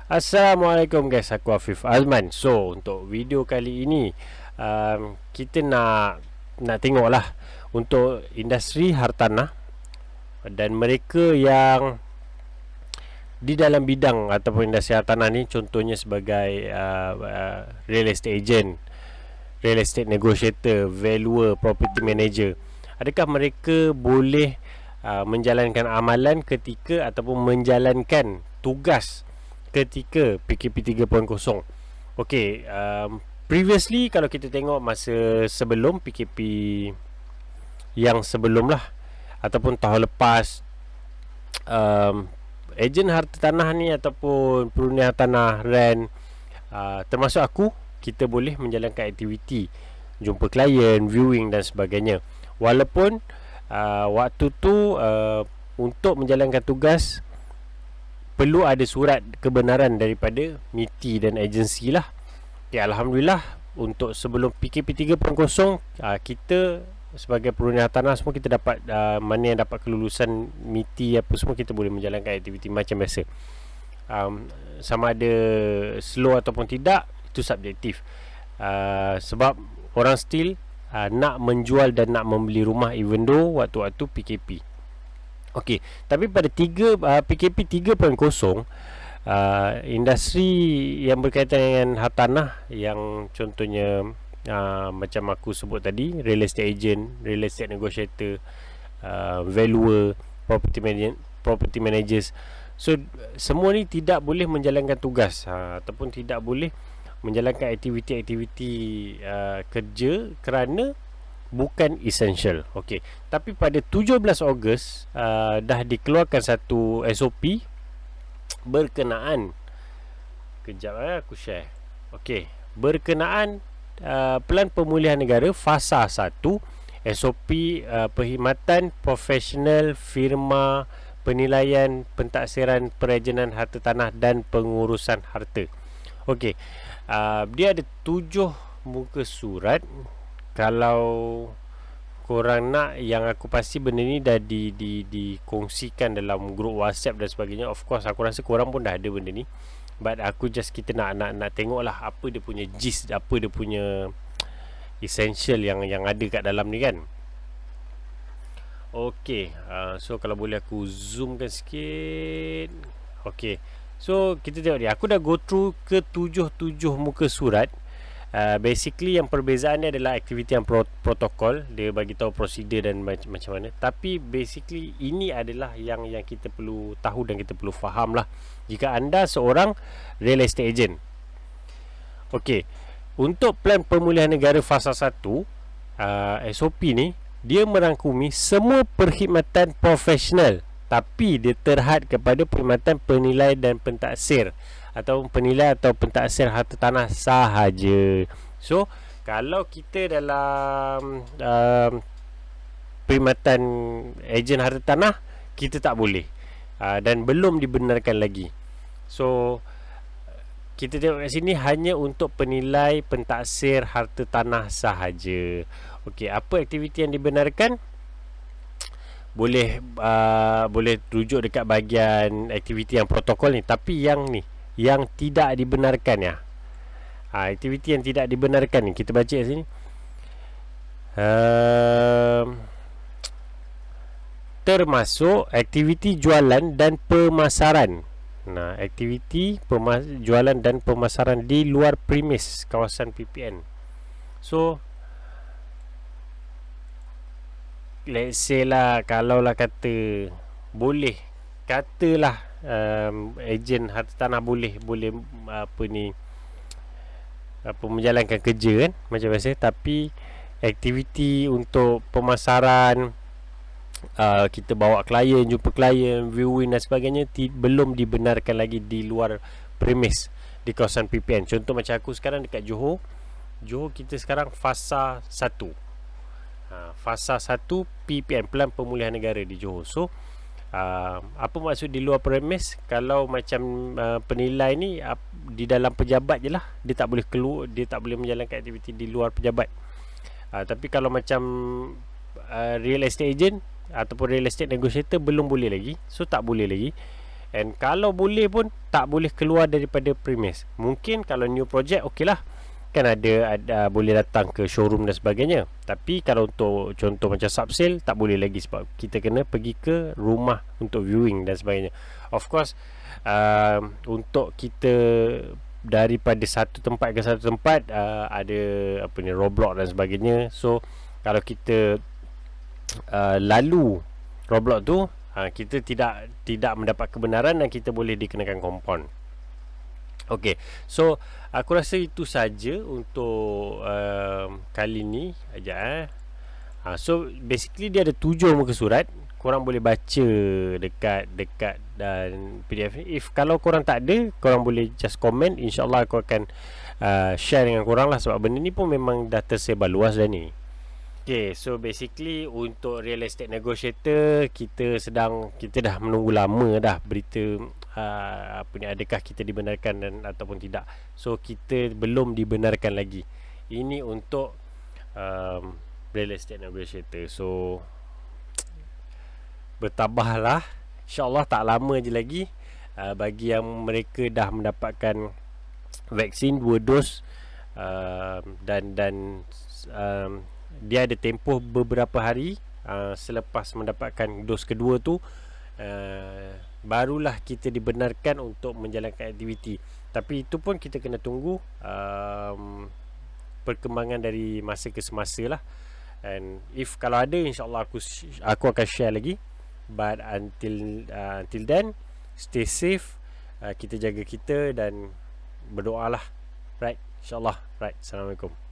Assalamualaikum guys, aku Afif Azman. So, untuk video kali ini kita nak tengok lah untuk industri hartanah dan mereka yang di dalam bidang ataupun industri hartanah ni, contohnya sebagai real estate agent, real estate negotiator, valuer, property manager. Adakah mereka boleh menjalankan amalan ketika ataupun menjalankan tugas ketika PKP 3.0? Okey, previously kalau kita tengok masa sebelum PKP yang sebelum lah ataupun tahun lepas, ejen harta tanah ni ataupun perundingan tanah rent, termasuk aku, kita boleh menjalankan aktiviti jumpa klien, viewing dan sebagainya. Walaupun waktu tu untuk menjalankan tugas perlu ada surat kebenaran daripada MITI dan agensi lah. Ya, Alhamdulillah untuk sebelum PKP 3.0, kita sebagai perundingan tanah semua kita dapat, mana yang dapat kelulusan MITI apa semua, kita boleh menjalankan aktiviti macam biasa. Sama ada slow ataupun tidak, itu subjektif. Sebab orang still nak menjual dan nak membeli rumah even though waktu-waktu PKP. Okey, tapi pada PKP 3.0, industri yang berkaitan dengan hartanah yang contohnya macam aku sebut tadi, real estate agent, real estate negotiator, valuer, property managers. So semua ni tidak boleh menjalankan tugas ataupun tidak boleh menjalankan aktiviti-aktiviti kerja kerana bukan essential. Okey, tapi pada 17 Ogos dah dikeluarkan satu SOP berkenaan, kejap aku share. Okey, berkenaan Pelan Pemulihan Negara Fasa 1, SOP perkhidmatan profesional firma penilaian, pentaksiran, perejenan harta tanah dan pengurusan harta. Okey, dia ada 7 muka surat. Kalau korang nak, yang aku pasti benda ni dah dikongsikan dalam grup WhatsApp dan sebagainya. Of course aku rasa korang pun dah ada benda ni, but aku just, kita nak tengok lah apa dia punya gist, apa dia punya essential yang ada kat dalam ni kan. Okay, so kalau boleh aku zoomkan sikit. Okay, so kita tengok ni, aku dah go through ke 7 muka surat. Basically yang perbezaan ni adalah aktiviti yang protokol, dia bagi tahu prosedur dan macam mana. Tapi basically ini adalah yang kita perlu tahu dan kita perlu faham lah jika anda seorang real estate agent. Okey, untuk Pelan Pemulihan Negara Fasa 1, SOP ni dia merangkumi semua perkhidmatan profesional, tapi dia terhad kepada perkhidmatan penilai dan pentaksir atau penilai atau pentaksir harta tanah sahaja. So kalau kita dalam perkhidmatan ejen harta tanah, kita tak boleh, dan belum dibenarkan lagi. So kita tengok kat sini hanya untuk penilai pentaksir harta tanah sahaja. Okey, apa aktiviti yang dibenarkan? Boleh rujuk dekat bahagian aktiviti yang protokol ni. Tapi yang ni, yang tidak dibenarkan ya, aktiviti yang tidak dibenarkan ni, kita baca kat sini, termasuk aktiviti jualan dan pemasaran. Nah, aktiviti jualan dan pemasaran di luar premis kawasan PPN. So let's say lah, kalau lah kata boleh, katalah ejen harta tanah boleh menjalankan kerja kan macam biasa, tapi aktiviti untuk pemasaran, kita bawa klien, jumpa klien, viewing dan sebagainya, belum dibenarkan lagi di luar premis di kawasan PPN. Contoh macam aku sekarang dekat Johor kita sekarang fasa 1, fasa 1 PPN, Pelan Pemulihan Negara di Johor. So apa maksud di luar premis? Kalau macam penilai ni di dalam pejabat je lah, dia tak boleh keluar, dia tak boleh menjalankan aktiviti di luar pejabat. Tapi kalau macam real estate agent ataupun real estate negotiator belum boleh lagi. So tak boleh lagi. And kalau boleh pun tak boleh keluar daripada premise. Mungkin kalau new project okey lah, kan ada boleh datang ke showroom dan sebagainya. Tapi kalau untuk contoh macam subsale tak boleh lagi, sebab kita kena pergi ke rumah untuk viewing dan sebagainya. Of course untuk kita daripada satu tempat ke satu tempat ada apa ni, roadblock dan sebagainya. So kalau kita lalu roadblock tu, kita tidak mendapat kebenaran dan kita boleh dikenakan kompon. Okey, so aku rasa itu saja untuk kali ni aja. So basically dia ada 7 muka surat. Korang boleh baca dekat dan PDF ni. Kalau korang tak ada, korang boleh just comment. InsyaAllah aku akan share dengan korang lah, sebab benda ni pun memang dah tersebar luas dah ni. Okay, so basically untuk real estate negotiator, kita dah menunggu lama dah berita apa ni, adakah kita dibenarkan dan ataupun tidak. So kita belum dibenarkan lagi. Ini untuk real estate negotiator. So bertabahlah, InsyaAllah tak lama je lagi. Bagi yang mereka dah mendapatkan vaksin 2 dos, dan dia ada tempoh beberapa hari selepas mendapatkan dos kedua tu, barulah kita dibenarkan untuk menjalankan aktiviti. Tapi itu pun kita kena tunggu perkembangan dari masa ke semasa lah. And if kalau ada, insyaAllah aku akan share lagi. But until then, stay safe, kita jaga kita dan berdoalah. Right, insyaAllah. Right, Assalamualaikum.